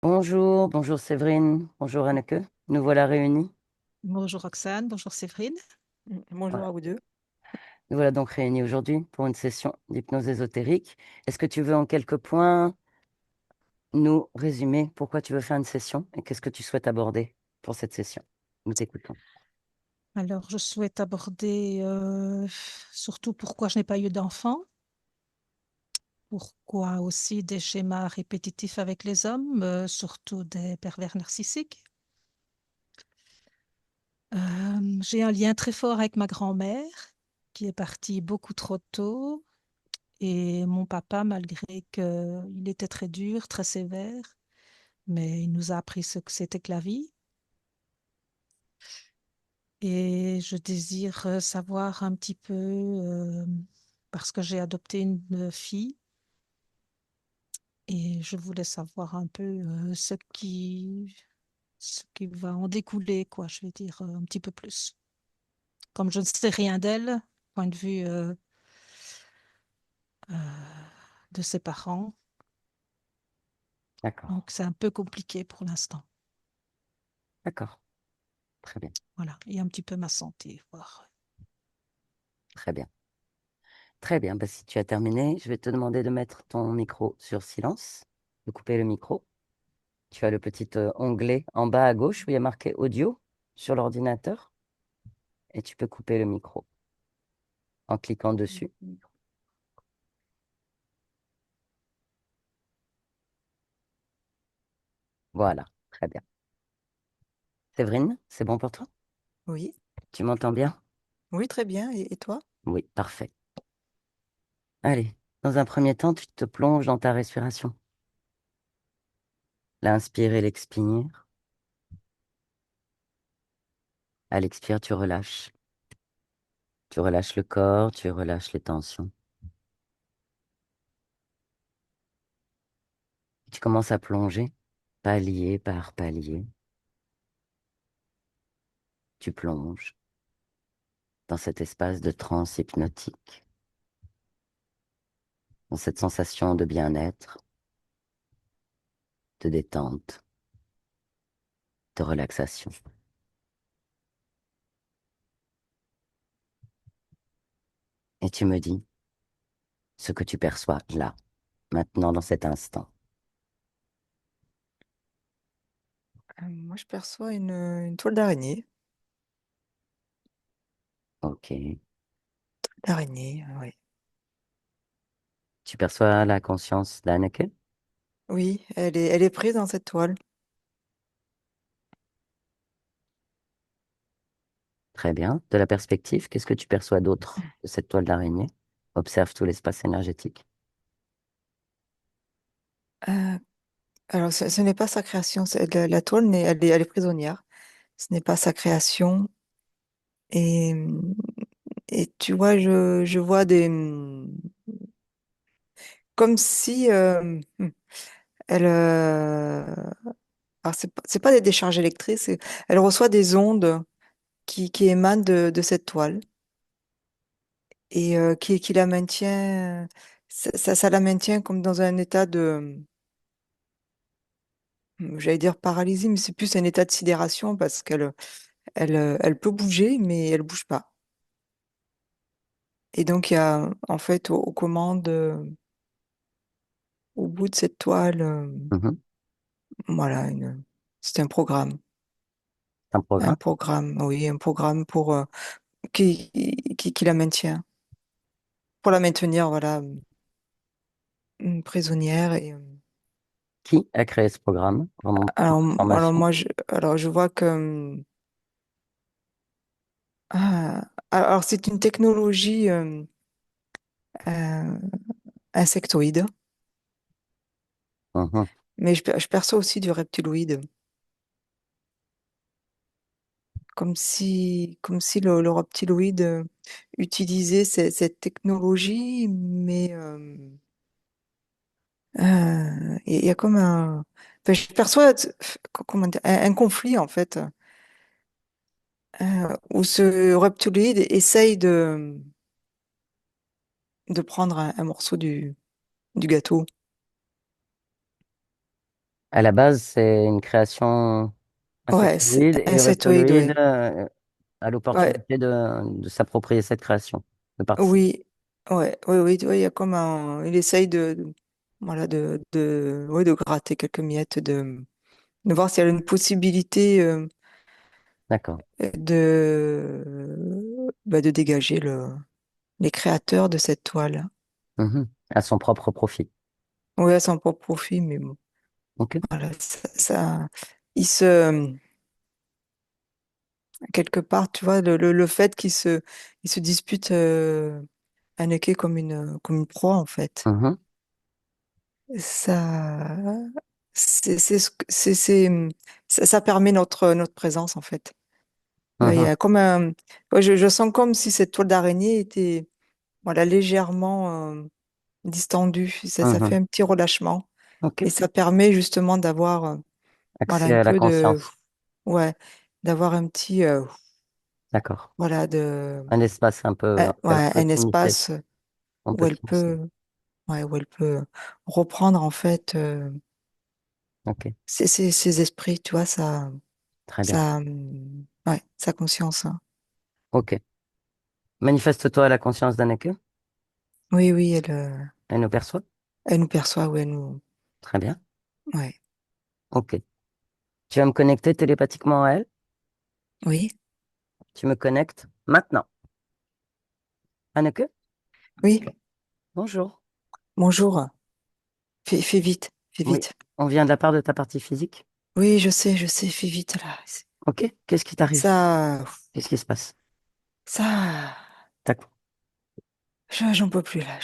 Bonjour, bonjour Séverine, bonjour Anneke. Nous voilà réunis. Bonjour Roxane, bonjour Séverine. Voilà. Bonjour à vous deux. Nous voilà donc réunis aujourd'hui pour une session d'hypnose ésotérique. Est-ce que tu veux en quelques points nous résumer pourquoi tu veux faire une session et qu'est-ce que tu souhaites aborder pour cette session? Nous t'écoutons. Alors, je souhaite aborder surtout pourquoi je n'ai pas eu d'enfant, pourquoi aussi des schémas répétitifs avec les hommes, surtout des pervers narcissiques. J'ai un lien très fort avec ma grand-mère qui est partie beaucoup trop tôt et mon papa, malgré qu'il était très dur, très sévère, mais il nous a appris ce que c'était que la vie. Et je désire savoir un petit peu, parce que j'ai adopté une fille, et je voulais savoir un peu ce qui va en découler, quoi, je vais dire un petit peu plus. Comme je ne sais rien d'elle, point de vue euh, de ses parents, D'accord, donc c'est un peu compliqué pour l'instant. d'accord, très bien, Voilà, et un petit peu ma santé, voir. très bien. Très bien, bah, si tu as terminé, je vais te demander de mettre ton micro sur silence, de couper le micro. Tu as le petit onglet en bas à gauche où il y a marqué audio sur l'ordinateur et tu peux couper le micro en cliquant dessus. Voilà, très bien. Séverine, c'est bon pour toi? Oui, Tu m'entends bien? oui, très bien. Et toi? Oui, parfait. Allez, dans un premier temps, tu te plonges dans ta respiration. L'inspire et l'expire. À l'expire, tu relâches. Tu relâches le corps, tu relâches les tensions. Tu commences à plonger, palier par palier. Tu plonges dans cet espace de transe hypnotique, dans cette sensation de bien-être, de détente, de relaxation. Et tu me dis ce que tu perçois là, maintenant, dans cet instant. Moi, je perçois une toile d'araignée. Ok. D'araignée, oui. Tu perçois la conscience d'Anneke? Oui, elle est prise dans cette toile. Très bien. De la perspective, qu'est-ce que tu perçois d'autre de cette toile d'araignée? Observe tout l'espace énergétique. Euh, alors, ce n'est pas sa création. La toile, elle est prisonnière. Ce n'est pas sa création. Et, et tu vois, je vois comme si elle. Alors, c'est pas des décharges électriques. Elle reçoit des ondes qui émanent de cette toile. Et qui la maintient, ça la maintient comme dans un état de, j'allais dire paralysie, mais c'est plus un état de sidération parce qu'elle peut bouger, mais elle bouge pas. Et donc il y a en fait aux commandes, au bout de cette toile, Mhm. voilà, c'est Un programme? oui, un programme pour qui la maintient, pour la maintenir, voilà, prisonnière. Et Qui a créé ce programme? Vraiment, pour alors information. alors je vois que alors, c'est une technologie euh, insectoïde, Mhm. mais je perçois aussi du reptiloïde, comme si le reptiloïde utilisait cette technologie, mais il y a comme un... enfin, je perçois comment dire, un conflit, en fait, où ce reptiloïde essaye de prendre un morceau du gâteau. À la base, c'est une création Ouais, c'est insectoïde et le insectoïde, reptiloïde ouais. a Ouais, l'opportunité de s'approprier cette création, de participer. oui, ouais, oui, oui, ouais, il y a comme il essaye voilà, ouais, de gratter quelques miettes, de voir s'il y a une possibilité D'accord. de dégager les créateurs de cette toile. Mhm. À son propre profit. Oui, à son propre profit, mais bon, OK. voilà, il se, quelque part, tu vois, le fait il se dispute Anneke comme une proie, en fait. Mhm. Ça, c'est, ce que- ça permet notre présence, en fait. Il y Mhm. a comme ouais, je sens comme si cette toile d'araignée était, voilà, légèrement distendue. Ça fait Mhm. un petit relâchement. OK. Et ça permet justement d'avoir, voilà, Accès un à la peu conscience. ouais, d'avoir un petit, D'accord. voilà, Un espace un peu, ouais, un d'intimité. espace On où peut elle s'initier. peut, ouais, où elle peut reprendre, en fait, OK. ses esprits, tu vois, Très bien. ouais, sa conscience, hein. OK. Manifeste-toi à la conscience d'Anneke. Oui, oui, Elle nous perçoit. elle nous perçoit, ouais, Très bien. ouais, OK. Tu vas me connecter télépathiquement à elle. oui, Tu me connectes maintenant. Anneke, oui, bonjour. bonjour, fais vite, fais Oui. vite. On vient de la part de ta partie physique. Oui, je sais, fais vite, là. OK. Qu'est-ce qui t'arrive? Ça, Qu'est-ce qui se passe? ça, Tac. j'en peux plus, là,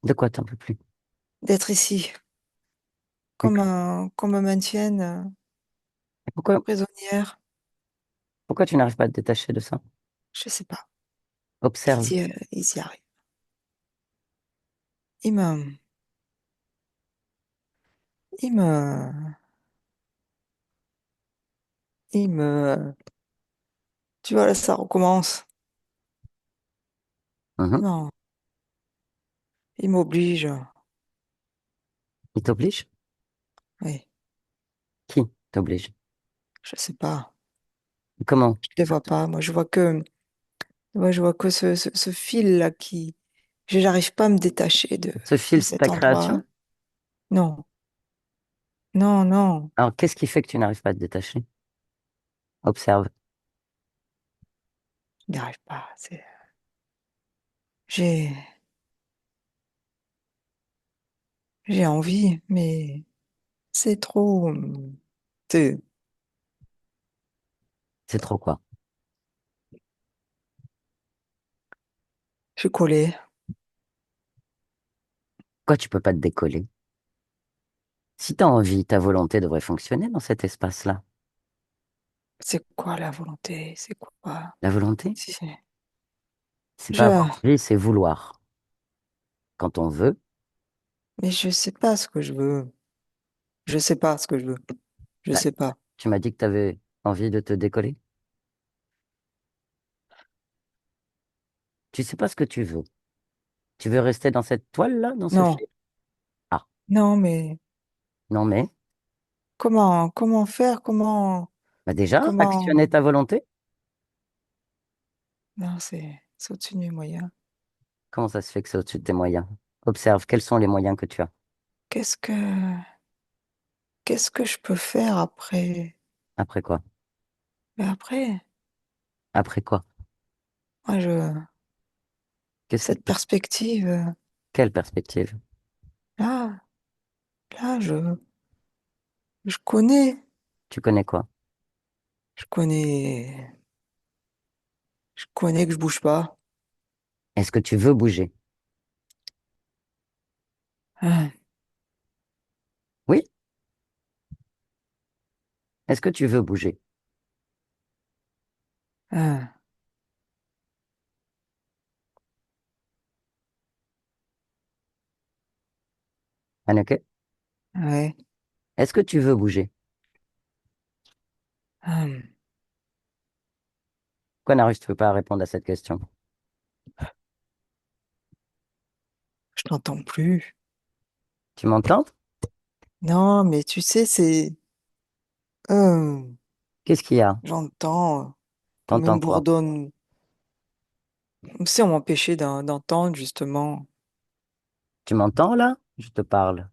De quoi t'en peux plus? d'être ici, D'accord. qu'on me maintienne Et prisonnière, pourquoi tu n'arrives pas à te détacher de ça? je sais pas. Observe. Ils y arrivent. Il me, il me, il me, tu vois, là, ça recommence. Mhm. Non, il m'oblige. Il t'oblige? Oui, Qui t'oblige? je sais pas. Comment? Je les vois pas. Moi, je vois que ce fil-là j'arrive pas à me détacher Ce de fil, c'est ta cet endroit. création? Non, non, non, Alors, qu'est-ce qui fait que tu n'arrives pas à te détacher? Observe. je n'y arrive pas. J'ai, j'ai envie, mais c'est trop, c'est, C'est trop quoi? je suis collée. Pourquoi tu peux pas te décoller? Si tu as envie, ta volonté devrait fonctionner dans cet espace-là. C'est quoi la volonté? C'est quoi? La volonté, Si- c'est pas Je, avoir envie, c'est vouloir. Quand on veut, mais je sais pas ce que je veux. Je sais pas ce que je veux. Je bah, sais pas. tu m'as dit que tu avais envie de te décoller. Tu sais pas ce que tu veux. Tu veux rester dans cette toile-là, dans ce Non, fil? Ah, non, mais non mais, comment faire? bah déjà, Comment? actionner ta volonté. Non, c'est au-dessus de mes moyens. Comment ça se fait que c'est au-dessus de tes moyens? Observe, quels sont les moyens que tu as? Qu'est-ce que, qu'est-ce que je peux faire après? Après quoi? Mais après, Après quoi? moi, Qu'est-ce qui cette peut... perspective, Quelle perspective? là, là, je connais, Tu connais quoi? je connais, je connais que je bouge pas. Est-ce que tu veux bouger? Ah, Oui? Est-ce que tu veux bouger? ah, Anneke? ouais, Est-ce que tu veux bouger? ah, Pourquoi n'arrives-tu pas à répondre à cette question? je t'entends plus. Tu m'entends? Non, mais tu sais, c'est... euh, Qu'est-ce qu'il y a? j'entends comme T'entends une quoi? bourdonne. Comme si on m'empêchait d'entendre, justement. Tu m'entends là? Je te parle.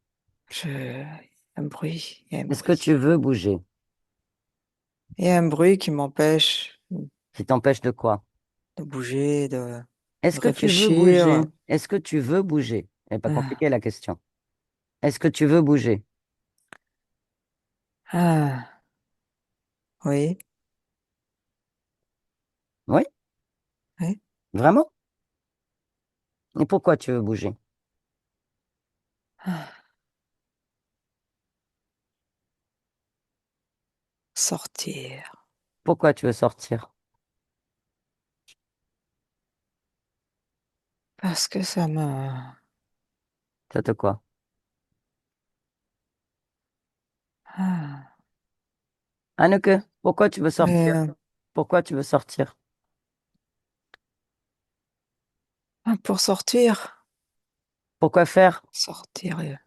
Il y a un bruit, il y a un Est-ce que tu bruit. veux bouger? Il y a un bruit qui m'empêche Qui t'empêche de quoi? de bouger, de Est-ce que tu veux bouger? réfléchir. Est-ce que tu veux bouger? Elle n'est pas Ah, compliquée la question. Est-ce que tu veux bouger? ah, oui, Oui? oui. Vraiment? Et pourquoi tu veux bouger? Ah, sortir. Pourquoi tu veux sortir? Parce que ça me... Ça te quoi? Ah, Anneke, pourquoi tu veux sortir? ouais, Pourquoi tu veux sortir? pour sortir. Pourquoi faire? Sortir.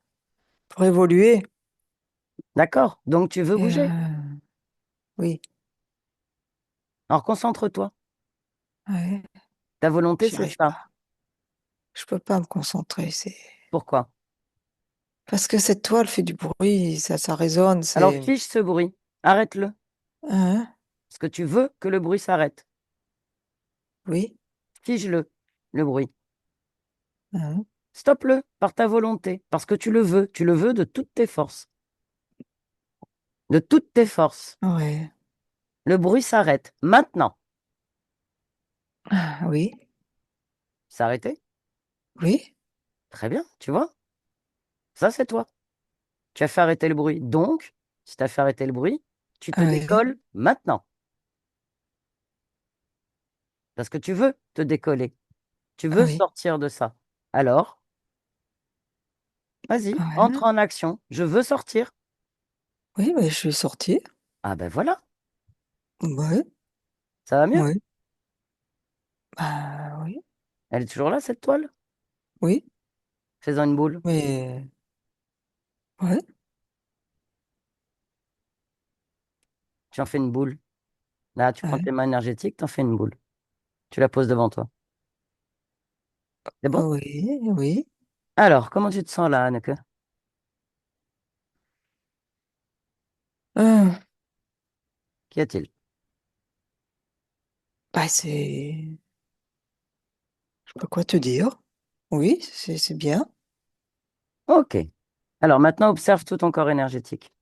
Pour évoluer. D'accord, donc tu veux bouger. Oui, Alors concentre-toi. ouais, Ta volonté, j'y c'est arrive ça. pas. Je peux pas me concentrer. C'est Pourquoi? parce que cette toile fait du bruit, ça résonne. Alors C'est fiche ce bruit. Arrête-le. hein, Parce que tu veux que le bruit s'arrête. oui, Fige-le bruit. hein, Stoppe-le par ta volonté. Parce que tu le veux. Tu le veux de toutes tes forces. De toutes tes forces. ouais, Le bruit s'arrête. Maintenant. oui, C'est arrêté? oui, Très bien, tu vois? Ça, c'est toi. Tu as fait arrêter le bruit. Donc, si tu as fait arrêter le bruit, tu te ouais, décolles maintenant. Parce que tu veux te décoller. Tu veux oui, sortir de ça. Alors, vas-y, entre ouais, en action. Je veux sortir. oui, mais je suis sortie. Ah ben voilà, Ouais, ça va mieux. ouais, bah oui, Elle est toujours là, cette toile? oui, Fais-en une boule. mais ouais, Tu en fais une boule. Là, tu prends ouais, tes mains énergétiques, tu en fais une boule. Tu la poses devant toi. C'est bon? oui, oui. Alors, comment tu te sens là, Anneke? Ah, Qu'y a-t-il? bah c'est, je sais pas quoi te dire. Oui, c'est bien. Ok. Alors maintenant, observe tout ton corps énergétique.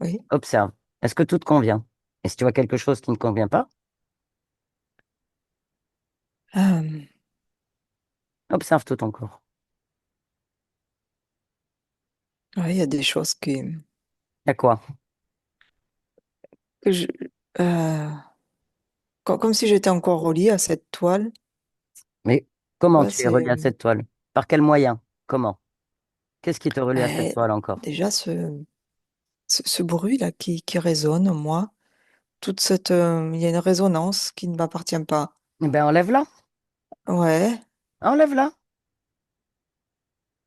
Oui. Observe. Est-ce que tout te convient? Et si tu vois quelque chose qui ne convient pas, Euh, observe tout ton corps. ouais, il y a des choses Y a quoi? que je, euh, comme si j'étais encore reliée à cette toile. Mais comment Ouais, tu es relié à cette toile? Par quel moyen? Comment? Qu'est-ce qui te relie à cette euh, toile encore? déjà ce bruit-là qui résonne en moi. Toute cette, il y a une résonance qui ne m'appartient pas. Eh bien, enlève-la. Ouais, Enlève-la.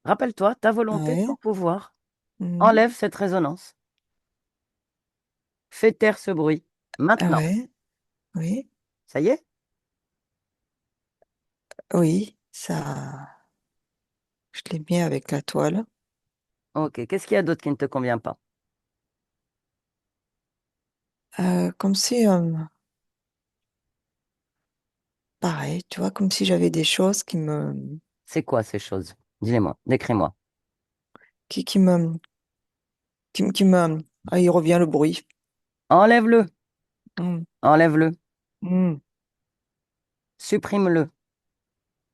Rappelle-toi, ta volonté, ouais, ton pouvoir. mhm, Enlève cette résonance. Fais taire ce bruit. Maintenant. ouais, oui, Ça y est? oui, ça, je l'ai mis avec la toile. Ok. Qu'est-ce qu'il y a d'autre qui ne te convient pas? Comme si, pareil, tu vois, comme si j'avais des choses C'est quoi ces choses? Dis-les-moi. Décris-moi. qui, qui me, ah, il revient le bruit. Enlève-le. Mm, Enlève-le. mm, Supprime-le.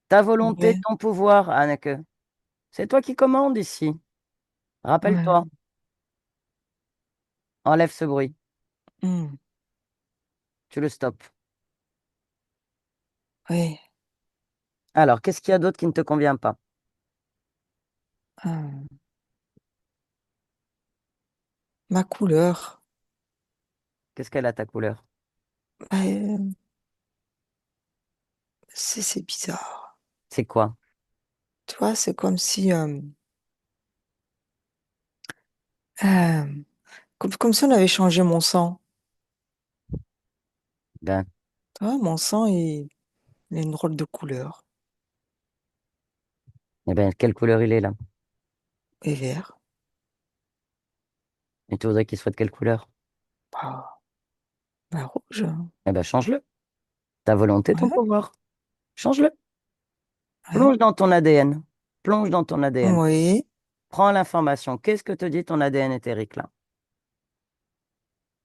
Ta volonté, ouais, ton pouvoir, Anneke. C'est toi qui commandes ici. ouais, Rappelle-toi. Enlève ce bruit. mm, Tu le stoppes. ouais, Alors, qu'est-ce qu'il y a d'autre qui ne te convient pas? ah, ma couleur. Qu'est-ce qu'elle a ta couleur? Ouais, c'est bizarre. C'est quoi? Tu vois, c'est comme si Euh, comme si on avait changé mon sang. Ben, Tu vois, mon sang, il a une drôle de couleur. eh ben, quelle couleur il est là? Et vert. Et tu voudrais qu'il soit de quelle couleur? Bah, bah, rouge. Eh ben, change-le. Ta volonté, ton Ouais, pouvoir. Change-le. ouais. Plonge dans ton ADN. Plonge dans ton ADN. Oui. Prends l'information. Qu'est-ce que te dit ton ADN éthérique là?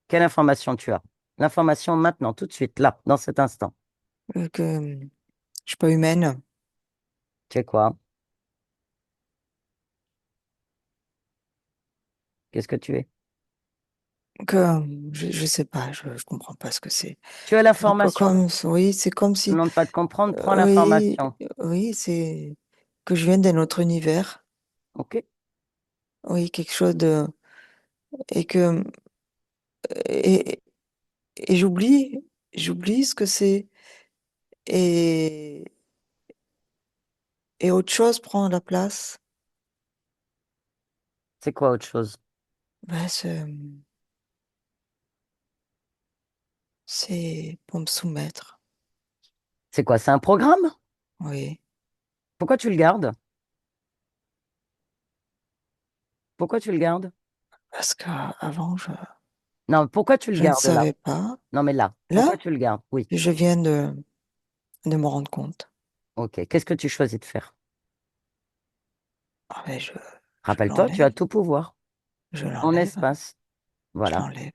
Quelle information tu as? L'information maintenant, tout de suite, là, dans cet instant. Que je suis pas humaine. Tu es quoi? Qu'est-ce que tu es? Que je sais pas, je comprends pas ce que c'est. Tu as l'information. Comme, oui, c'est comme Je ne si, demande pas de comprendre, prends oui, l'information. oui, c'est que je viens d'un autre univers. OK? Oui, quelque chose de, et que, et, et j'oublie ce que c'est. Et, et autre chose prend la place. C'est quoi autre chose? Ben, c'est pour me soumettre. C'est quoi? C'est un programme? Oui. Pourquoi tu le gardes? Pourquoi tu le gardes? Parce qu'avant, Non, pourquoi tu le je ne gardes là? savais pas. Non, mais là, pourquoi Là, tu le gardes? Oui. je viens de me rendre compte. OK. Qu'est-ce que tu choisis de faire? Ah ben, je Rappelle-toi, tu as l'enlève, tout pouvoir je en l'enlève, espace. je Voilà. l'enlève.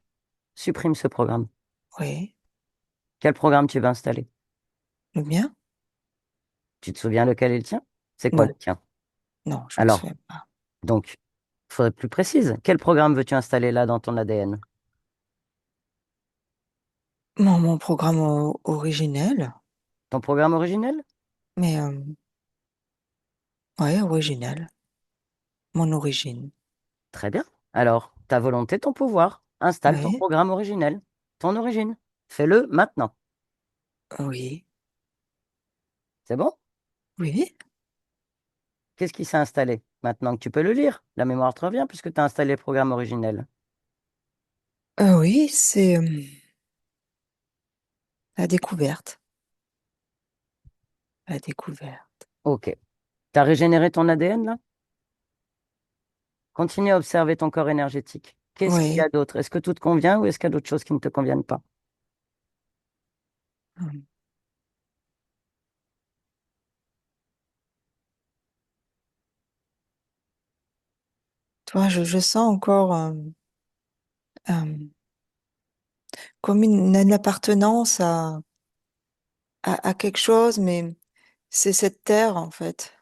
Supprime ce programme. Oui. Quel programme tu veux installer? Le mien? Tu te souviens lequel est le tien? C'est quoi le Non, tien? non, je me Alors, souviens pas. donc, il faudrait être plus précise. Quel programme veux-tu installer là dans ton ADN? Mon programme originel, Ton programme originel? mais ouais, originel. Mon origine. Très bien. Alors, ta volonté, ton pouvoir. Installe ton Oui, programme originel, ton origine. Fais-le maintenant. oui, C'est bon? oui. Qu'est-ce qui s'est installé? Maintenant que tu peux le lire, la mémoire te revient puisque tu as installé le programme originel. Oui, c'est la découverte. La découverte. Ok. Tu as régénéré ton ADN là? Continue à observer ton corps énergétique. Qu'est-ce qu'il y a Oui. d'autre? Est-ce que tout te convient ou est-ce qu'il y a d'autres choses qui ne te conviennent pas? Hum. Toi, je sens encore euh, comme une appartenance à quelque chose, mais c'est cette terre, en fait.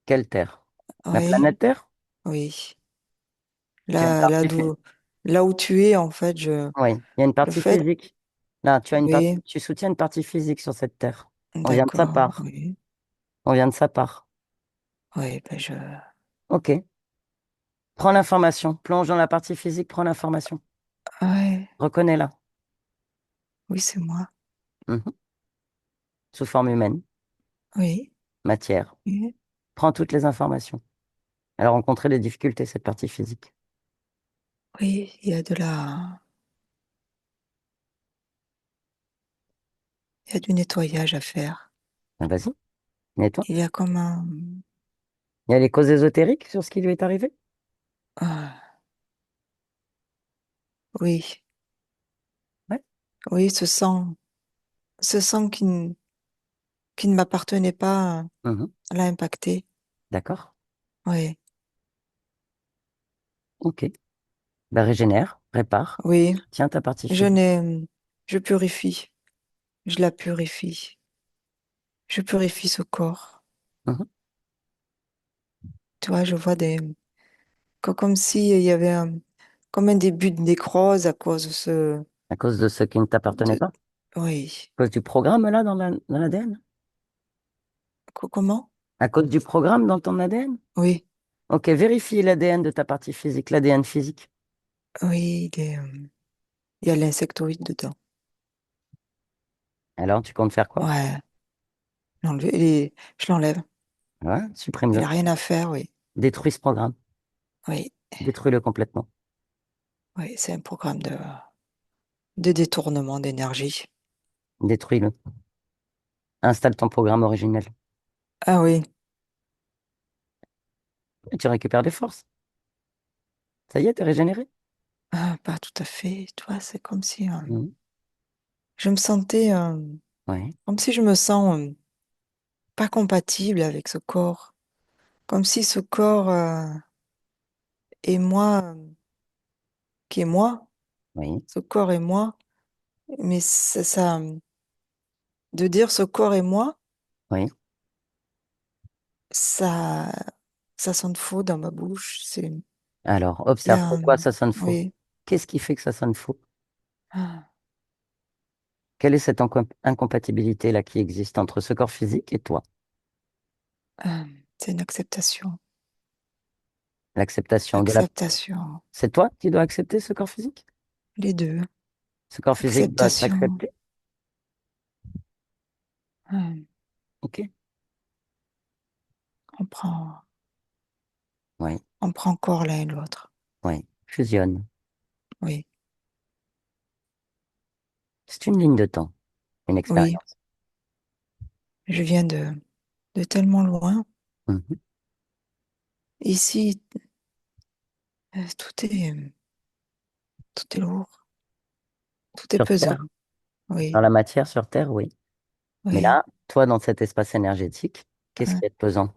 Quelle Terre? La Oui, planète Terre? oui. Tu as une Là partie phy- là où tu es, en fait, Oui, il y a une le partie fait, physique. Là, tu as une partie, oui, tu soutiens une partie physique sur cette Terre. On vient de sa d'accord, part. oui, On vient de sa part. oui, ben Ok. Prends l'information. Plonge dans la partie physique, prends l'information. ouais, Reconnais-la. oui, c'est moi, Mhm. Sous forme humaine, oui, matière. oui, Prends toutes les informations. Elle a rencontré des difficultés, cette partie physique. oui, il y a du nettoyage à faire. Ben, vas-y, nettoie. Il y a comme un, Il y a les causes ésotériques sur ce qui lui est arrivé? ah, oui, Ouais. oui, ce sang qui ne m'appartenait pas Mhm. l'a impacté. D'accord. Oui, Ok. Ben, régénère, répare. oui, Tiens ta partie je physique. n'ai, je purifie, je la purifie, je purifie ce corps. Mhm. Tu vois, je vois comme s'il y avait comme un début de nécrose à cause de À cause de ce qui ne t'appartenait de, pas? oui. À cause du programme là dans l'ADN? Comment? À cause du programme dans ton ADN? Oui, Ok, vérifie l'ADN de ta partie physique, l'ADN physique. oui, il y a l'insectoïde dedans. Alors, tu comptes faire quoi? Ouais, je l'enlève. Ouais, Il supprime-le. a rien à faire, oui. Détruis ce programme. Oui, Détruis-le complètement. Oui, c'est un programme de détournement d'énergie. Détruis-le. Installe ton programme originel. Ah oui, Et tu récupères des forces. Ça y est, t'es régénéré. ah, pas tout à fait. Tu vois, c'est comme si Mhm. je me sentais, Ouais, comme si je me sens pas compatible avec ce corps. Comme si ce corps est moi, qui est moi. oui, Ce corps est moi. Mais de dire ce corps est moi, oui. ça, ça sonne faux dans ma bouche. Alors, Il y observe a, pourquoi ça sonne faux. oui, Qu'est-ce qui fait que ça sonne faux? ah, Quelle est cette incompatibilité-là qui existe entre ce corps physique et toi? ah, c'est une acceptation. L'acceptation de la... Acceptation. C'est toi qui dois accepter ce corps physique? Les deux. Ce corps physique doit Acceptation. t'accepter? Ah, Ok. on prend, Oui, on prend corps l'un et l'autre. oui. Fusionne. Oui, C'est une ligne de temps, une oui. expérience. Je viens de tellement loin. Mhm. Ici, tout est lourd. Tout est Sur pesant. Terre, dans Oui, la matière, sur Terre, oui. Mais oui. là, toi, dans cet espace énergétique, qu'est-ce Hein. qui est pesant?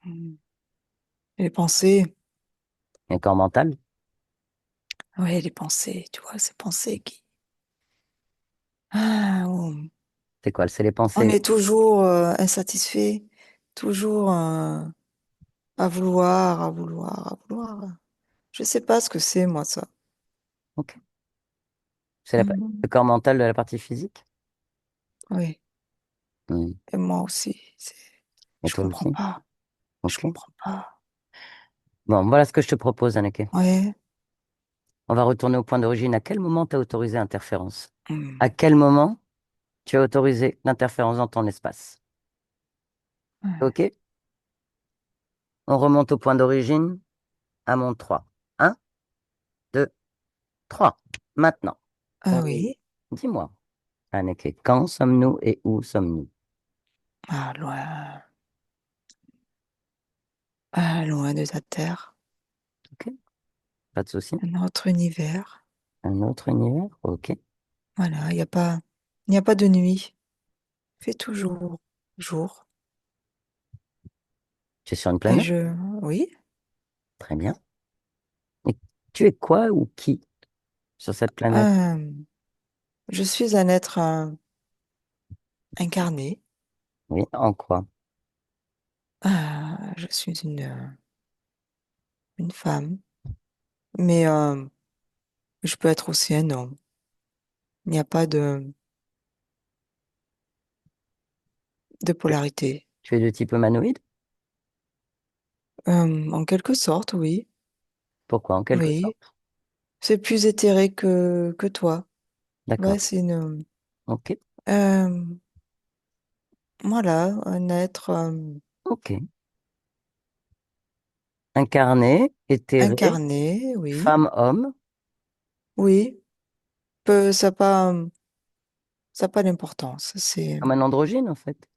Mm. Les pensées. Un corps mental? Oui, les pensées. Tu vois, ces pensées qui. Ah, C'est quoi? C'est les on pensées. est toujours insatisfait. Toujours à vouloir, à vouloir, à vouloir. Je sais pas ce que c'est, moi, ça. Ok. C'est Mm. le corps mental de la partie physique? Oui, Hmm. et moi aussi. Et Je toi comprends aussi? pas. Je Ok. comprends pas. Bon, voilà ce que je te propose, Anneke. Ouais. On va retourner au point d'origine. À quel moment tu as autorisé l'interférence? Mm. À quel moment tu as autorisé l'interférence dans ton espace? Ouais. Ok? On remonte au point d'origine à mon 3. 1, 2, 3. Maintenant, Ah on y est. oui. Dis-moi, Anneke, quand sommes-nous et où sommes-nous? Ah, loin. Ah, loin de ta terre. Ok? Pas de souci. Un autre univers. Un autre univers? Ok. Voilà, il n'y a pas de nuit. Il fait toujours jour. Tu es sur une Et planète? oui, Très bien. Et tu es quoi ou qui sur cette planète? euh, je suis un être incarné. Oui, en quoi? Je suis une femme, mais je peux être aussi un homme. Il n'y a pas de polarité. Tu es de type humanoïde? En quelque sorte, oui, Pourquoi? En quelque oui. sorte. C'est plus éthéré que toi. Ouais, D'accord. c'est Ok. euh, voilà, un être Ok. Incarné, éthéré, incarné, oui, femme-homme, oui. Ça n'a pas d'importance. C'est, comme un androgyne en fait.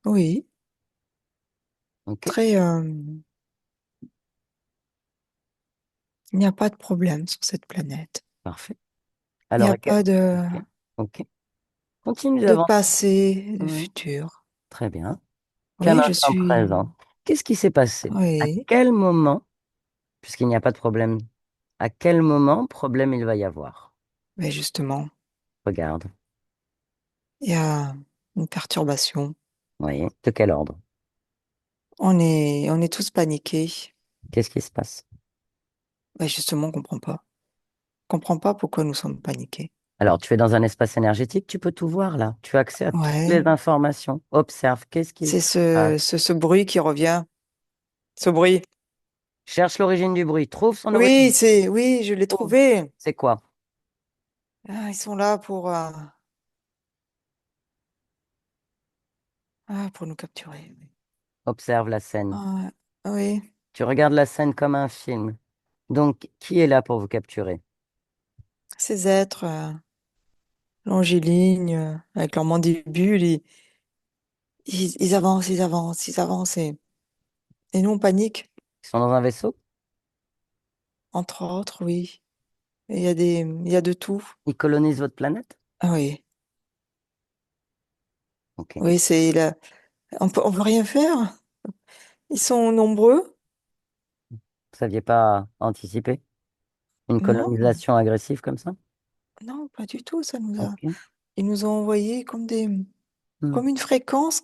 oui, Ok. très, il n'y a pas de problème sur cette planète. Parfait. Il n'y Alors, a pas de, ok. Ok. Continue de d'avancer. passé, de Mhm. futur. Très bien. Qu'un Oui, je instant suis, présent. Qu'est-ce qui s'est passé? À oui, quel moment, puisqu'il n'y a pas de problème, à quel moment problème il va y avoir? mais justement, Regarde. il y a une perturbation. Oui. De quel ordre? On est tous paniqués. Qu'est-ce qui se passe? Mais justement, on comprend pas. On comprend pas pourquoi nous sommes paniqués. Alors, tu es dans un espace énergétique, tu peux tout voir là. Tu as accès à toutes les Ouais, informations. Observe, qu'est-ce qui c'est se passe? ce bruit qui revient. Ce bruit. Cherche l'origine du bruit. Trouve son Oui, origine. oui, je l'ai Trouve. trouvé. C'est quoi? Ah, ils sont là pour nous capturer. Observe la scène. Ah, oui. Tu regardes la scène comme un film. Donc, qui est là pour vous capturer? Ces êtres longiligne, avec leurs mandibules, ils avancent, ils avancent, ils avancent, et nous, on panique, Ils sont dans un vaisseau? entre autres, oui. Et il y a de tout. Ils colonisent votre planète? Ah oui, Ok. oui, on peut rien faire. Ils sont nombreux. Vous saviez pas anticiper une Non, colonisation agressive comme ça? non, pas du tout. Ok. Ils nous ont envoyé Hmm. comme une fréquence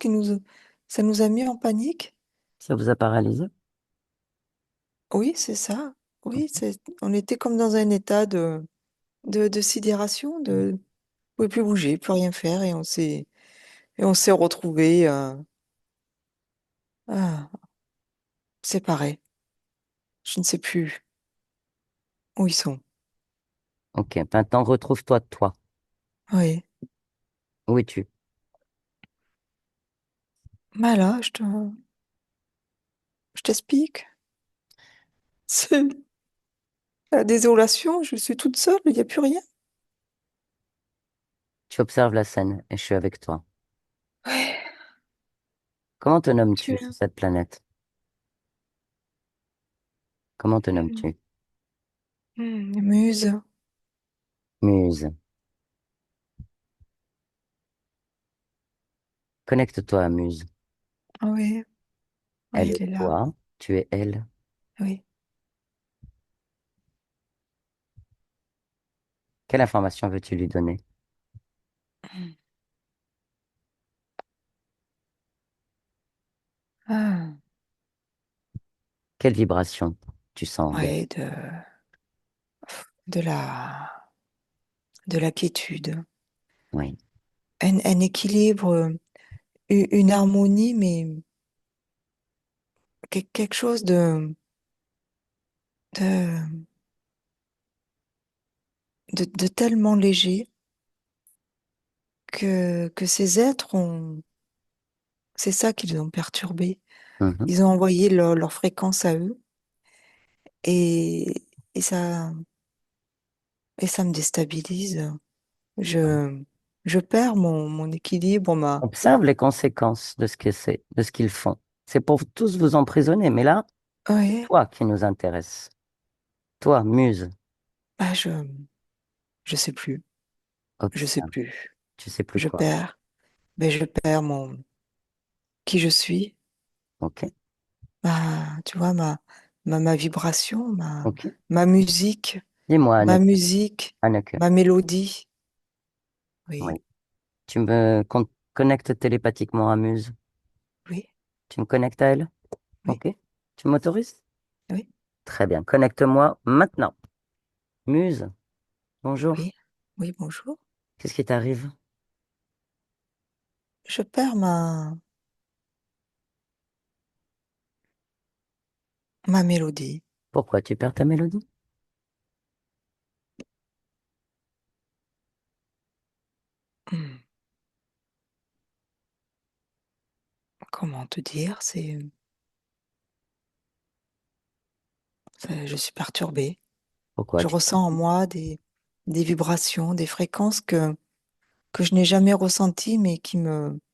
ça nous a mis en panique. Ça vous a paralysé? Oui, c'est ça. Oui, Ok. on était comme dans un état de sidération, on pouvait plus bouger, plus rien faire, et on s'est retrouvés ah, séparés. Je ne sais plus où ils sont. Ok. Maintenant, retrouve-toi toi. Oui. Où es-tu? Bah là, je t'explique. C'est la désolation, je suis toute seule, il n'y a plus rien. Tu observes la scène et je suis avec toi. Ouais, Comment te tu nommes-tu es. sur cette planète? Comment te Hmm, nommes-tu? Muse. Muse. Connecte-toi à Muse. Ah oui, Elle oui, est il est là. toi, tu es elle. Oui. Quelle information veux-tu lui donner? Ah, Quelle vibration tu sens en elle? ouais, de de la quiétude. Oui. Un équilibre, une harmonie, mais quelque chose de, de tellement léger que ces êtres c'est ça qu'ils ont perturbé. Mhm. Ils ont envoyé leur fréquence à eux et, et ça, et ça me déstabilise. Je perds mon équilibre, Observe les conséquences de ce que c'est, de ce qu'ils font. C'est pour tous vous emprisonner, mais là, c'est ouais, toi qui nous intéresse. Toi, Muse, bah je sais plus, je sais observe. plus. Tu sais plus Je quoi. perds, mais je perds qui je suis, Ok? tu vois, ma vibration, Ok? ma musique, Dis-moi, ma Anneke. musique, Anneke. ma mélodie. Oui. Oui, Tu me connectes télépathiquement à Muse. oui, Tu me connectes à elle? oui, Ok? Tu m'autorises? oui, Très bien. Connecte-moi maintenant. Muse, bonjour. oui, oui, bonjour. Qu'est-ce qui t'arrive? Je perds ma mélodie. Pourquoi tu perds ta mélodie? Hmm, Comment te dire, je suis perturbée. Pourquoi Je tu ressens en moi des vibrations, des fréquences que je n'ai jamais ressenties, mais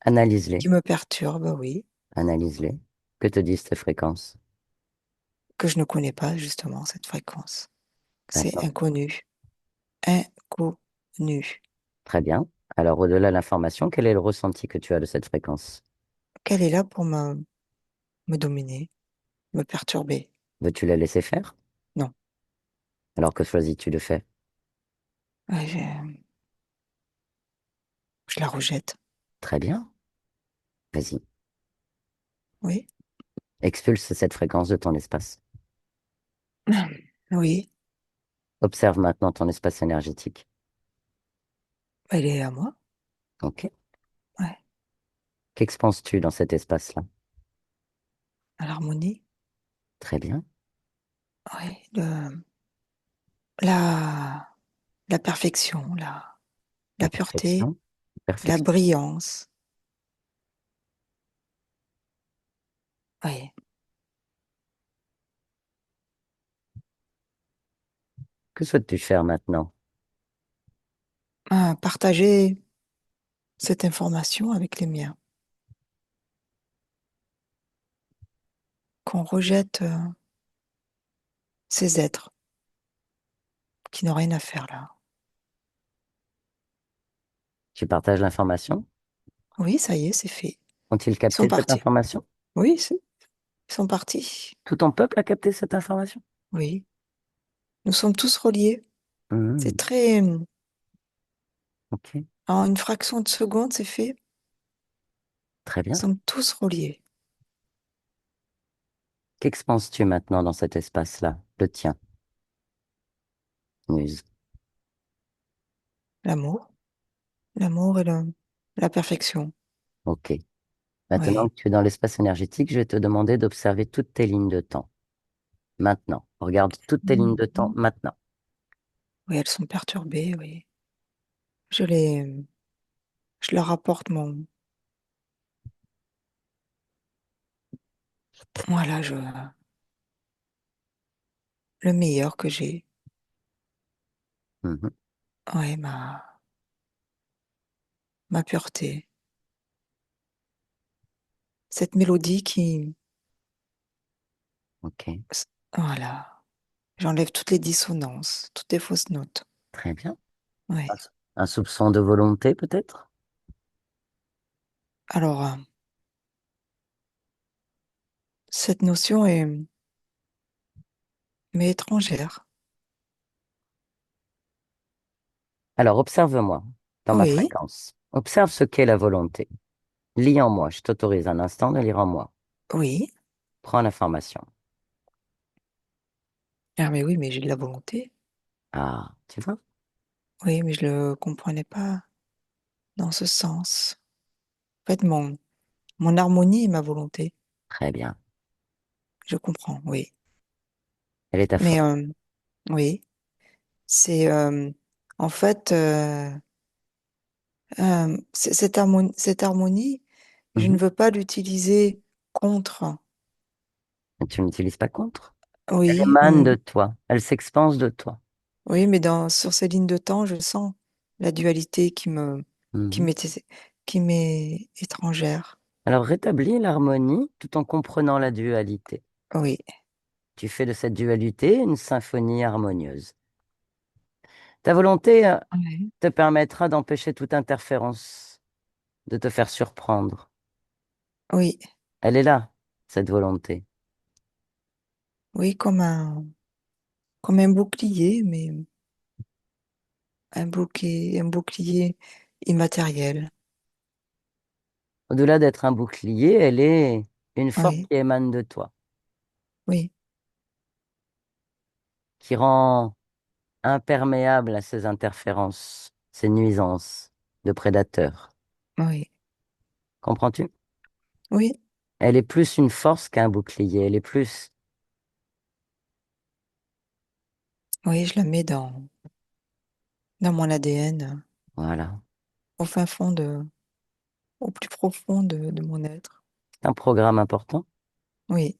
analyse-les, qui me perturbent, oui, analyse-les. Que te disent tes fréquences? que je ne connais pas justement cette fréquence. C'est D'accord. inconnu, inconnu. Très bien. Alors, au-delà de l'information, quel est le ressenti que tu as de cette fréquence? Qu'elle est là pour me dominer, me perturber. Veux-tu la laisser faire? Non, Alors que choisis-tu de faire? Ouais, je la rejette. Très bien. Vas-y. Oui, Expulse cette fréquence de ton espace. oui, Observe maintenant ton espace énergétique. elle est à moi. OK? Ouais, Qu'expanses-tu dans cet espace-là? à l'harmonie. Très bien. Oui, la, la perfection, La la pureté, perfection. la Perfection. brillance. Oui, Que souhaites-tu faire maintenant? Partager cette information avec les miens, qu'on rejette ces êtres qui n'ont rien à faire là. Tu partages l'information? Oui, ça y est, c'est fait. Ont-ils Ils sont capté cette partis. information? Oui, ils sont partis. Tout ton peuple a capté cette information? Oui, nous sommes tous reliés. Hmm, C'est très... ok, En une fraction de seconde, c'est fait. très Nous bien. sommes tous reliés. Qu'expenses-tu maintenant dans cet espace-là, le tien, Muse? L'amour, l'amour et la perfection. Ok. Maintenant Oui. que tu es dans l'espace énergétique, je vais te demander d'observer toutes tes lignes de temps. Maintenant. Regarde toutes tes lignes de temps Mhm. maintenant. Oui, elles sont perturbées, oui. Je les... Je leur apporte Voilà, le meilleur que j'ai. Mhm, Ouais, ma pureté. Cette mélodie qui... ok, Voilà. J'enlève toutes les dissonances, toutes les fausses notes. très bien. Un, Ouais. un soupçon de volonté peut-être? Alors, cette notion est mais étrangère. Alors observe-moi dans ma Oui, fréquence. Observe ce qu'est la volonté. Lis en moi. Je t'autorise un instant de lire en moi. oui. Prends l'information. Ah, mais oui, mais j'ai de la volonté. Ah, tu vois? Oui, mais je le comprenais pas dans ce sens. En fait, mon harmonie est ma volonté. Très bien. Je comprends, oui. Elle est ta Mais force. oui, c'est en fait cette harmonie, je ne Mhm. veux pas l'utiliser contre. Et tu n'utilises pas contre. Elle Oui, émane de toi. Elle s'expanse de toi. oui, mais sur ces lignes de temps, je sens la dualité qui Mhm. m'est qui m'est étrangère. Alors rétablis l'harmonie tout en comprenant la dualité. Oui, Tu fais de cette dualité une symphonie harmonieuse. Ta volonté oui, te permettra d'empêcher toute interférence, de te faire surprendre. oui, Elle est là, cette volonté. oui, comme un bouclier, mais un bouclier immatériel. Au-delà d'être un bouclier, elle est une force Oui, qui émane de toi, oui, qui rend imperméable à ces interférences, ces nuisances de prédateurs. oui, Comprends-tu? oui, Elle est plus une force qu'un bouclier. Elle est plus, oui, je la mets dans mon ADN, voilà, au fin fond au plus profond de mon être. c'est un programme important Oui,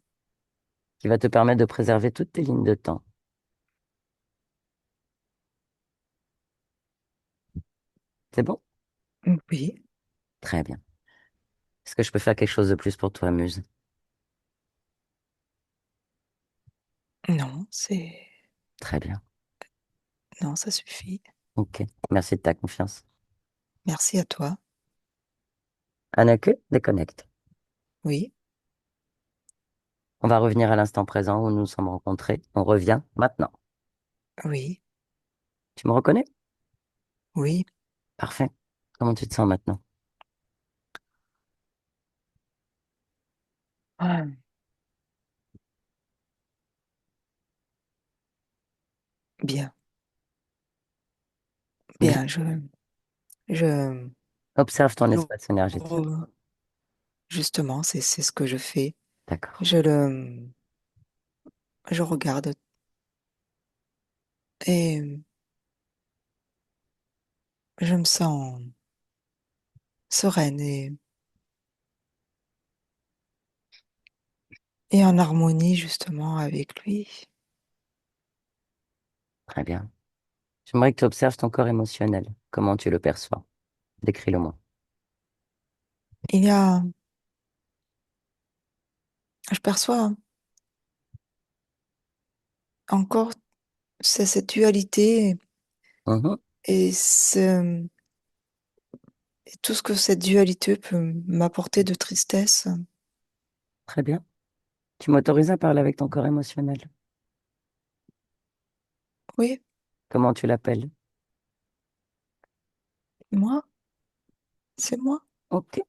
qui va te permettre de préserver toutes tes lignes de temps. C'est bon? oui, Très bien. Est-ce que je peux faire quelque chose de plus pour toi, Muse? non, Très bien. non, ça suffit. Ok. Merci de ta confiance. Merci à toi. Anneke, déconnecte. Oui, On va revenir à l'instant présent où nous nous sommes rencontrés. On revient maintenant. oui, Tu me reconnais? oui. Parfait. Comment tu te sens maintenant? Ah, bien, Bien. bien, je, Observe ton je espace énergétique. re- justement, c'est ce que je fais. D'accord. Je regarde et je me sens sereine et en harmonie justement avec lui. Très bien. J'aimerais que tu observes ton corps émotionnel. Comment tu le perçois? Décris-le-moi. Il y a, je perçois encore cette dualité Mhm. et, et tout ce que cette dualité peut m'apporter de tristesse. Très bien. Tu m'autorises à parler avec ton corps émotionnel. Oui, Comment tu l'appelles? moi, c'est moi. Ok.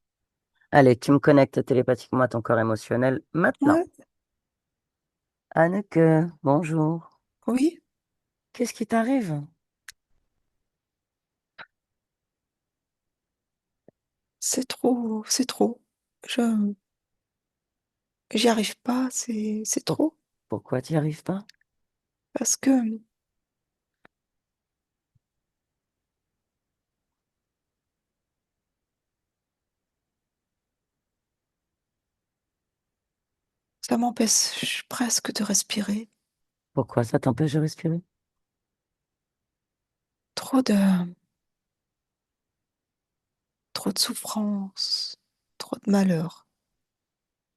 Allez, tu me connectes télépathiquement à ton corps émotionnel maintenant. Ouais, Anneke, bonjour. oui, Qu'est-ce qui t'arrive? c'est trop, c'est trop. Je, j'y arrive pas, c'est Pour- trop. Pourquoi tu n'y arrives pas? Parce que ça m'empêche presque de respirer. Pourquoi ça t'empêche de respirer? Trop de, trop de souffrance, trop de malheur,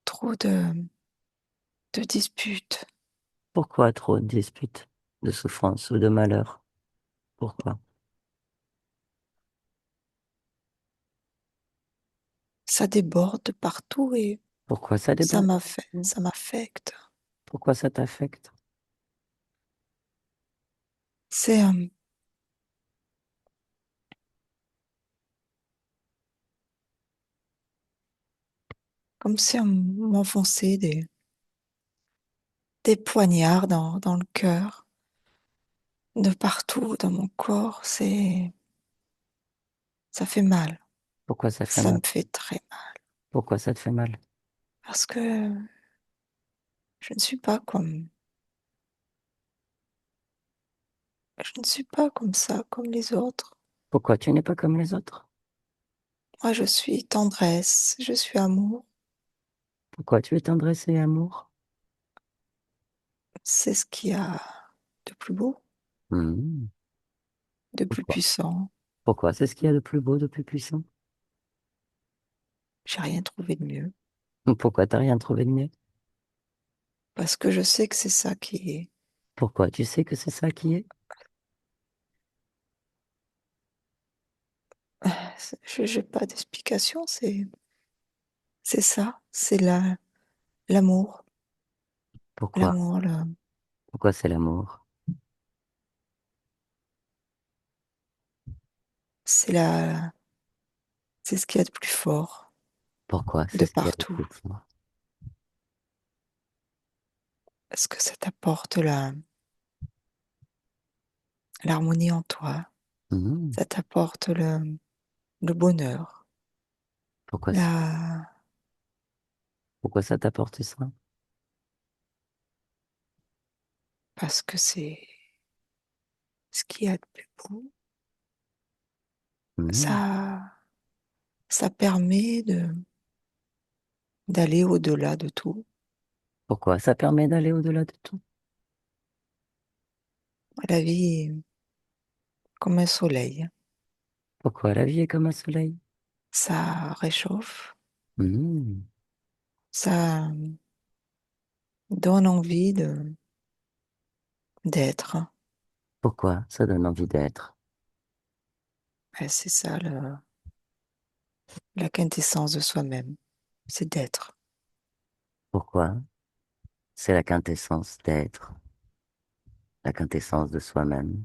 trop de disputes. Pourquoi trop de disputes, de souffrance ou de malheur? Pourquoi? Ça déborde de partout et Pourquoi ça déborde? ça m'affecte. Pourquoi ça t'affecte? C'est comme si on m'enfonçait des poignards dans le cœur, de partout dans mon corps. Ça fait mal. Pourquoi ça fait Ça mal? me fait très mal. Pourquoi ça te fait mal? Parce que je ne suis pas je ne suis pas comme ça, comme les autres. Pourquoi tu n'es pas comme les autres? Moi, je suis tendresse, je suis amour. Pourquoi tu es tendresse et amour? C'est ce qu'il y a de plus beau, Hmm. de plus Pourquoi? puissant. Pourquoi? C'est ce qu'il y a de plus beau, de plus puissant. J'ai rien trouvé de mieux. Pourquoi t'as rien trouvé de mieux? Parce que je sais que c'est ça qui est. Pourquoi? Tu sais que c'est ça qui est? Je n'ai pas d'explication, c'est ça, c'est l'amour. Pourquoi? L'amour, Pourquoi c'est l'amour? c'est c'est ce qu'il y a de plus fort, Pourquoi c'est de ce qu'il y a de partout. plus fort? Parce que ça t'apporte l'harmonie en toi, Hmm. ça t'apporte le bonheur, Pourquoi, la, pourquoi ça t'apporte ça? parce que c'est ce qu'il y a de plus beau. Hmm. Ça, ça permet d'aller au-delà de tout. Pourquoi ça permet d'aller au-delà de tout? La vie est comme un soleil, Pourquoi la vie est comme un soleil? ça réchauffe, Hmm. ça donne envie d'être. Pourquoi ça donne envie d'être? Et c'est ça la quintessence de soi-même, c'est d'être. Pourquoi c'est la quintessence d'être, la quintessence de soi-même?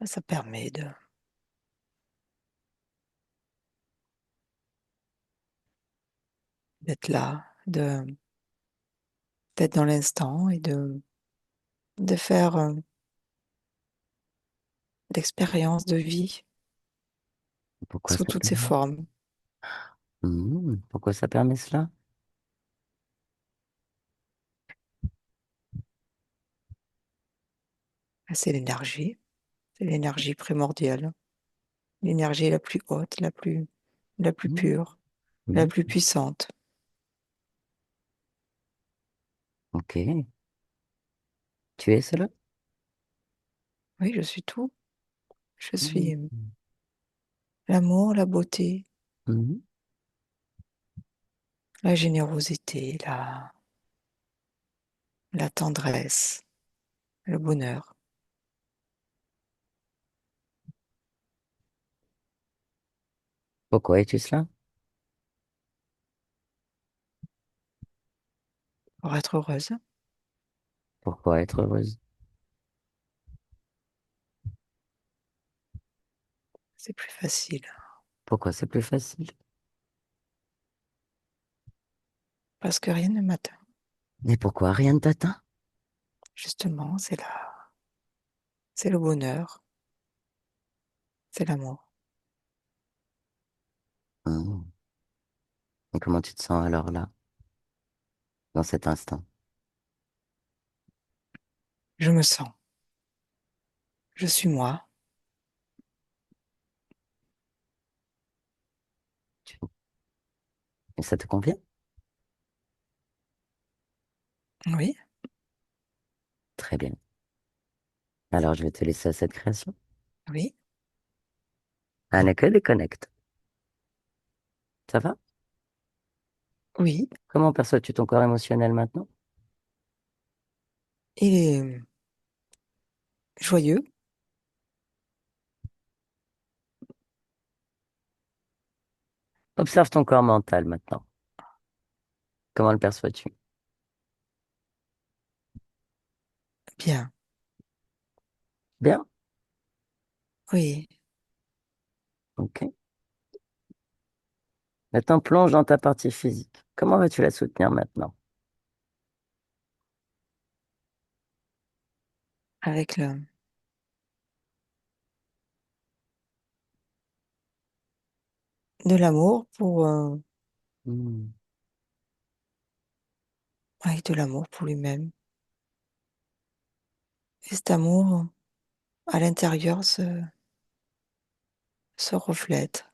Ça permet d'être là, d'être dans l'instant et de faire l'expérience de vie Pourquoi sous ça toutes ses permet? formes. Pourquoi ça permet cela? C'est l'énergie primordiale, l'énergie la plus haute, la plus Hmm. pure, la Hmm. plus puissante. Ok, tu es cela? Oui, je suis tout. Je Mhm. suis l'amour, la beauté, Mhm. la générosité, la tendresse, le bonheur. Pourquoi es-tu cela? Pour être heureuse, Pourquoi être heureuse? c'est plus facile. Pourquoi c'est plus facile? Parce que rien ne m'atteint. Mais pourquoi rien ne t'atteint? Justement, c'est le bonheur, c'est l'amour. Mhm. Et comment tu te sens alors là, dans cet instant? Je me sens. Je suis moi. Tu- Et ça te convient? Oui, Très bien. Alors je vais te laisser à cette création. oui, Anneke déconnecte. Ça va? oui. Comment perçois-tu ton corps émotionnel maintenant? Il est joyeux, Observe ton corps mental maintenant. Comment le perçois-tu? bien. Bien? Oui, Ok. Maintenant, plonge dans ta partie physique. Comment vas-tu la soutenir maintenant? avec de l'amour Hmm. avec de l'amour pour lui-même. Et cet amour, à l'intérieur, se reflète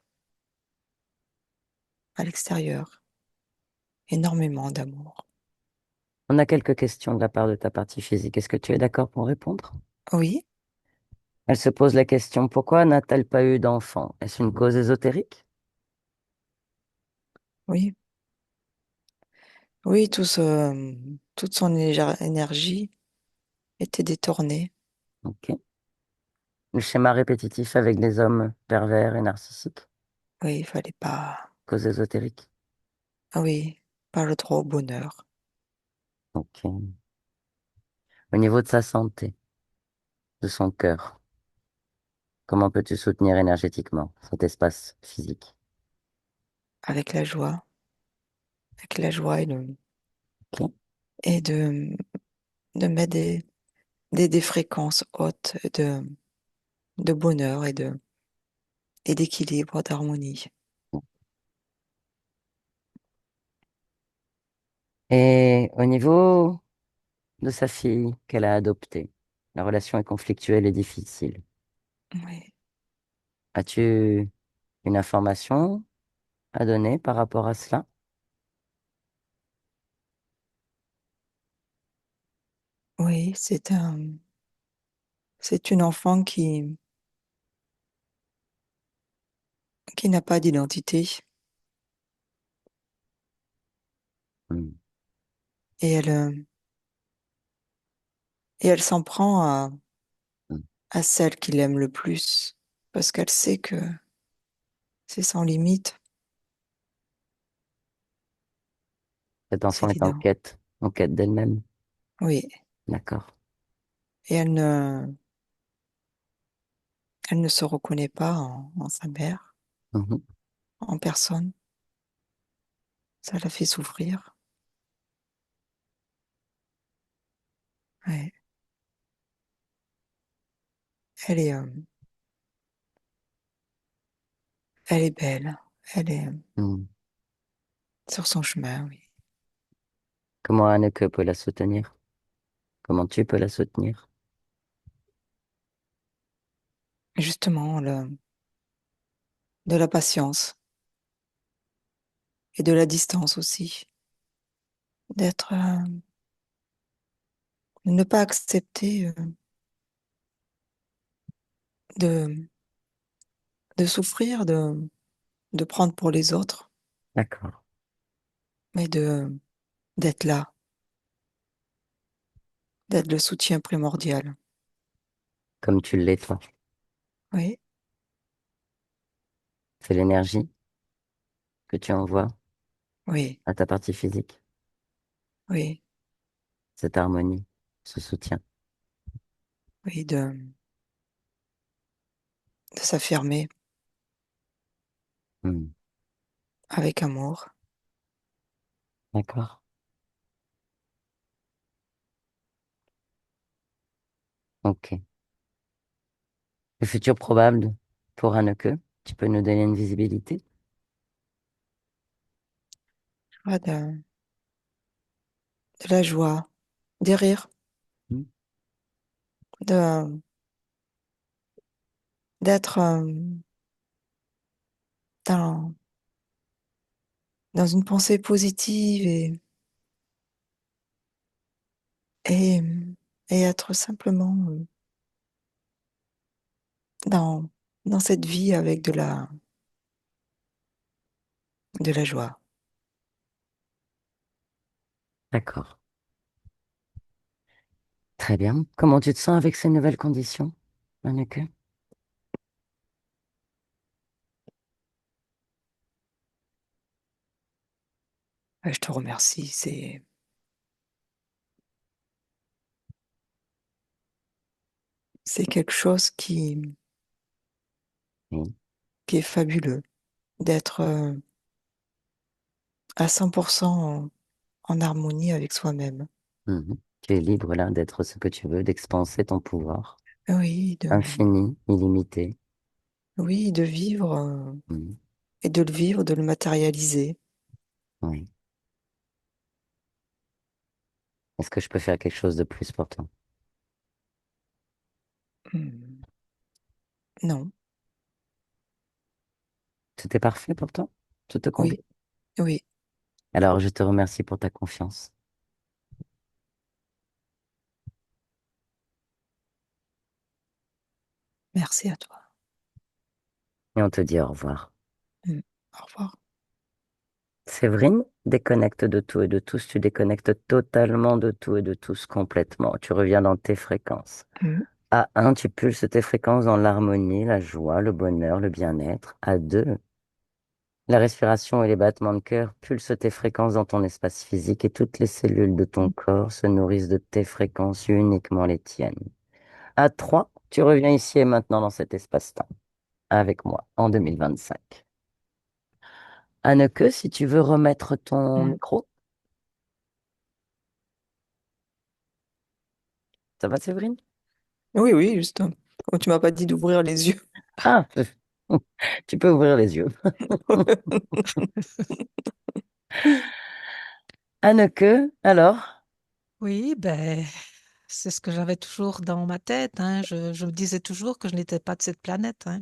à l'extérieur. Énormément d'amour. On a quelques questions de la part de ta partie physique. Est-ce que tu es d'accord pour répondre? Oui, Elle se pose la question, pourquoi n'a-t-elle pas eu d'enfant? Est-ce une cause ésotérique? oui, oui, toute son énergie était détournée. Ok. Le schéma répétitif avec des hommes pervers et narcissiques, Oui, il fallait pas. cause ésotérique. Ah oui, pas le droit au bonheur. Ok. Au niveau de sa santé, de son cœur, comment peux-tu soutenir énergétiquement cet espace physique? Avec la joie Ok. et de mettre des fréquences hautes de bonheur et d'équilibre, d'harmonie. Et au niveau de sa fille qu'elle a adoptée, la relation est conflictuelle et difficile. Oui, As-tu une information à donner par rapport à cela? oui, c'est une enfant qui n'a pas d'identité Hmm. et et elle s'en prend Hmm. à celle qui l'aime le plus parce qu'elle sait que c'est sans limite. Cet C'est enfant est évident. en quête d'elle-même. Oui, D'accord. et elle ne se reconnaît pas en sa mère, Mhm. en personne. Ça la fait souffrir. Ouais. Elle est, euh, elle est belle. Elle est Hmm. sur son chemin, oui. Comment Anneke peut la soutenir? Comment tu peux la soutenir? Justement, de la patience et de la distance aussi. D'être, de ne pas accepter de, de souffrir, de prendre pour les autres, D'accord. mais d'être là, d'être le soutien primordial. Comme tu l'es, toi. Oui, C'est l'énergie que tu envoies oui, à ta partie physique, oui, cette harmonie, ce soutien. oui, de s'affirmer Hmm. avec amour. D'accord. Ok. Le futur probable pour Anneke, tu peux nous donner une visibilité? Ah, de la joie, des rires, Hmm. de, d'être dans, dans une pensée positive et, et être simplement dans, dans cette vie avec de la joie. D'accord. Très bien. Comment tu te sens avec ces nouvelles conditions, Anneke? Je te remercie, c'est quelque chose Oui. qui est fabuleux, d'être à 100% en harmonie avec soi-même. Mhm. Tu es libre là d'être ce que tu veux, d'expanser ton pouvoir Oui, infini, illimité. oui, de vivre Mhm. et de le vivre, de le matérialiser. Oui. Est-ce que je peux faire quelque chose de plus pour toi? Hmm. Non, Tout est parfait pour toi? Tout te convient? oui, oui, Alors, je te remercie pour ta confiance merci à toi. et on te dit au revoir. Hmm. Au revoir. Séverine, déconnecte de tout et de tous. Tu déconnectes totalement de tout et de tous complètement. Tu reviens dans tes fréquences. Hmm. À un, tu pulses tes fréquences dans l'harmonie, la joie, le bonheur, le bien-être. À deux, la respiration et les battements de cœur pulsent tes fréquences dans ton espace physique et toutes les cellules de ton corps se nourrissent de tes fréquences, uniquement les tiennes. À trois, tu reviens ici et maintenant dans cet espace-temps avec moi en 2025. Anneke, si tu veux remettre ton Hmm. micro, ça va, Séverine? Oui, oui, juste. Comme tu m'as pas dit d'ouvrir les yeux. Ah, tu peux ouvrir les yeux. Anneke, alors, Oui, ben, c'est ce que j'avais toujours dans ma tête, hein. Je me disais toujours que je n'étais pas de cette planète, hein,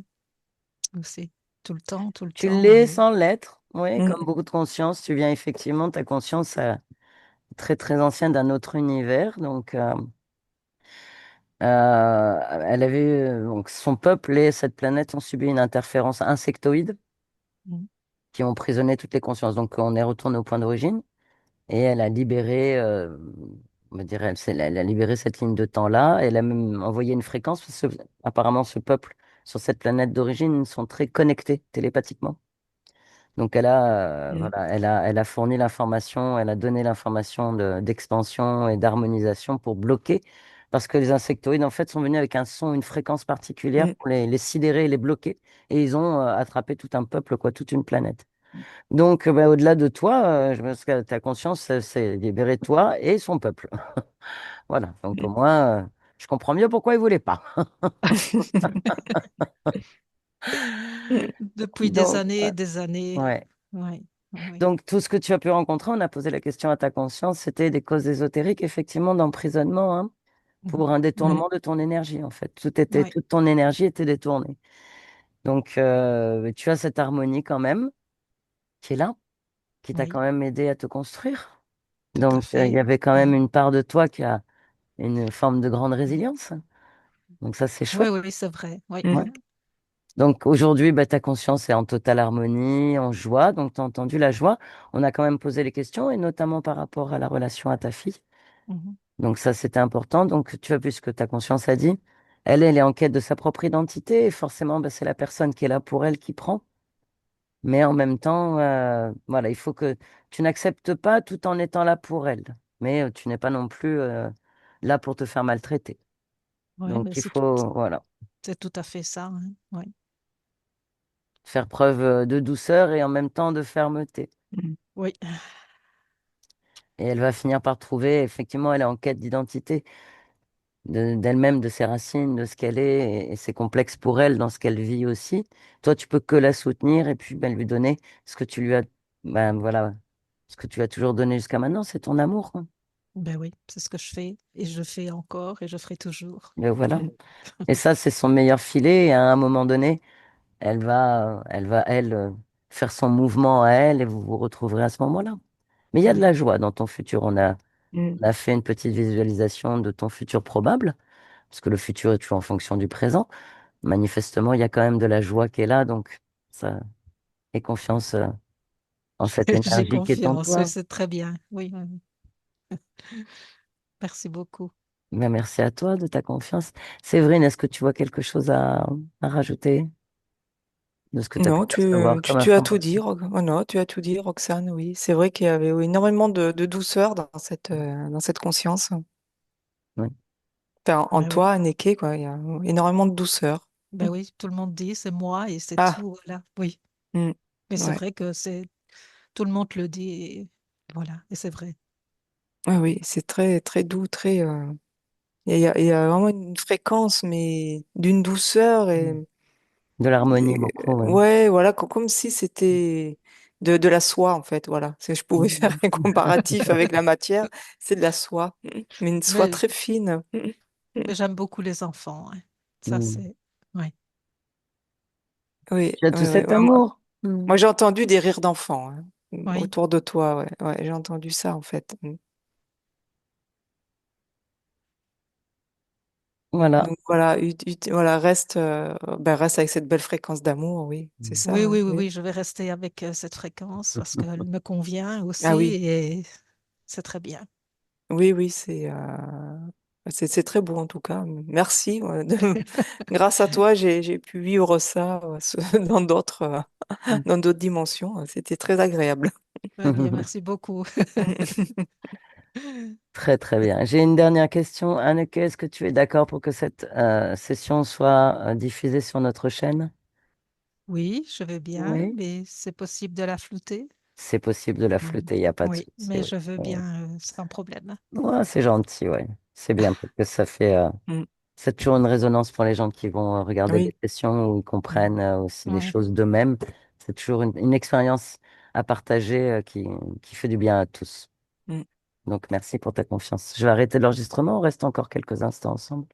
aussi. Tout le tu temps. l'es sans l'être. Oui, Hmm. comme beaucoup de conscience, tu viens effectivement, ta conscience très très ancienne d'un autre univers. Donc, elle avait donc son peuple et cette planète ont subi une interférence insectoïde Mm, qui ont emprisonné toutes les consciences. Donc, on est retourné au point d'origine. Et elle a libéré, on va dire, elle a libéré cette ligne de temps-là. Elle a même envoyé une fréquence, parce que apparemment ce peuple sur cette planète d'origine sont très connectés télépathiquement. Donc Hmm. voilà, elle a fourni l'information, elle a donné l'information d'expansion et d'harmonisation pour bloquer, parce que les insectoïdes en fait sont venus avec un son, une fréquence particulière Hmm. pour les sidérer et les bloquer. Et ils ont attrapé tout un peuple, quoi, toute une planète. Donc, bah, au-delà de toi, je pense que ta conscience, c'est libérer toi et son peuple. Voilà. Donc, au Hmm. moins, je comprends mieux pourquoi il voulait pas. Depuis Donc, des années. ouais. Oui, oui. Donc, tout ce que tu as pu rencontrer, on a posé la question à ta conscience, c'était des causes ésotériques, effectivement, d'emprisonnement, hein, Mhm. pour un Hmm. détournement de ton énergie, en fait. Oui, Toute ton énergie était détournée. Donc, tu as cette harmonie quand même, qui est là, qui t'a quand oui, même aidé à te construire. tout à Donc, il y fait. avait quand même Mhm. une part de toi qui a une forme de grande résilience. Donc ça, c'est Oui, chouette. oui, oui, c'est vrai. Oui. Mm. Ouais. Donc aujourd'hui, bah, ta conscience est en totale harmonie, en joie. Donc tu as entendu la joie. On a quand même posé les questions, et notamment par rapport à la relation à ta fille. Mhm. Donc ça, c'était important. Donc tu as vu ce que ta conscience a dit. Elle est en quête de sa propre identité, et forcément, bah, c'est la personne qui est là pour elle qui prend. Mais en même temps, voilà, il faut que tu n'acceptes pas tout en étant là pour elle. Mais tu n'es pas non plus là pour te faire maltraiter. Oui, Donc mais il faut, voilà, c'est tout à fait ça, hein. Oui. faire preuve de douceur et en même temps de fermeté. Mm. Oui. Et elle va finir par trouver, effectivement, elle est en quête d'identité, d'elle-même, de ses racines, de ce qu'elle est, et c'est complexe pour elle dans ce qu'elle vit aussi. Toi, tu peux que la soutenir et puis ben, lui donner ce que tu lui as, ben, voilà, ce que tu lui as toujours donné jusqu'à maintenant, c'est ton amour, quoi. Ben oui, c'est ce que je fais et je fais encore et je ferai toujours. Mais voilà. Mm. Et ça, c'est son meilleur filet. Et à un moment donné, elle, faire son mouvement à elle et vous vous retrouverez à ce moment-là. Mais il y a de Oui. la joie dans ton futur. Mm. On a fait une petite visualisation de ton futur probable, parce que le futur est toujours en fonction du présent. Manifestement, il y a quand même de la joie qui est là. Donc, ça, aie confiance en cette J'ai énergie qui est en confiance, oui, toi. c'est très bien. Oui, oui, oui. Merci beaucoup. Ben, merci à toi de ta confiance. Séverine, est-ce que tu vois quelque chose à rajouter de ce que tu as pu Non, percevoir comme tu as tout dit, information? Oh non, tu as tout dit, Roxane, oui. C'est vrai qu'il y avait oui, énormément de douceur dans cette conscience. Oui. Enfin, en Ben oui. toi, Neke, quoi. Il y a énormément de douceur. Ben oui, tout le monde dit c'est moi et c'est Ah, tout. Voilà. Oui. mm, Mais c'est ouais. vrai que c'est tout le monde le dit et voilà. Et c'est vrai. Ouais, oui, c'est très, très doux, très. Il y a vraiment une fréquence, mais d'une douceur De l'harmonie, et, beaucoup, oui. ouais, voilà, comme si c'était de la soie, en fait, voilà. Si je pouvais faire un comparatif avec la matière, c'est de la soie, mais une soie Mais, très fine. mais j'aime beaucoup les enfants, hein. Ça, Mm. c'est. Oui. Oui, Tu as tout oui, oui. cet amour. Mm. Moi, j'ai entendu des rires d'enfants hein, Oui. autour de toi, ouais, ouais, j'ai entendu ça, en fait. Voilà. Donc voilà, voilà, reste avec cette belle fréquence d'amour, oui, c'est Mm. ça, Oui, hein, oui, oui, oui. oui. Je vais rester avec cette fréquence parce qu'elle me convient Ah aussi oui, et c'est très bien. oui, oui, c'est très beau en tout cas. Merci. Grâce à toi, j'ai pu vivre ça dans dans d'autres dimensions. C'était très agréable. Très bien. Merci beaucoup. Très, très bien. J'ai une dernière question. Anneke, est-ce que tu es d'accord pour que cette session soit diffusée sur notre chaîne? Oui, je vais bien, Oui. mais c'est possible de la flouter. C'est possible de la Mhm. flouter, il n'y a pas de Oui, souci. mais Oui. je veux Oui. bien sans problème. Ouais, c'est gentil, ouais. C'est bien parce que ça fait, Mm. c'est toujours une résonance pour les gens qui vont regarder les Oui. sessions où ils Mm. comprennent aussi des Oui, choses d'eux-mêmes. C'est toujours une expérience à partager qui fait du bien à tous. Mm. Donc, merci pour ta confiance. Je vais arrêter l'enregistrement. On reste encore quelques instants ensemble.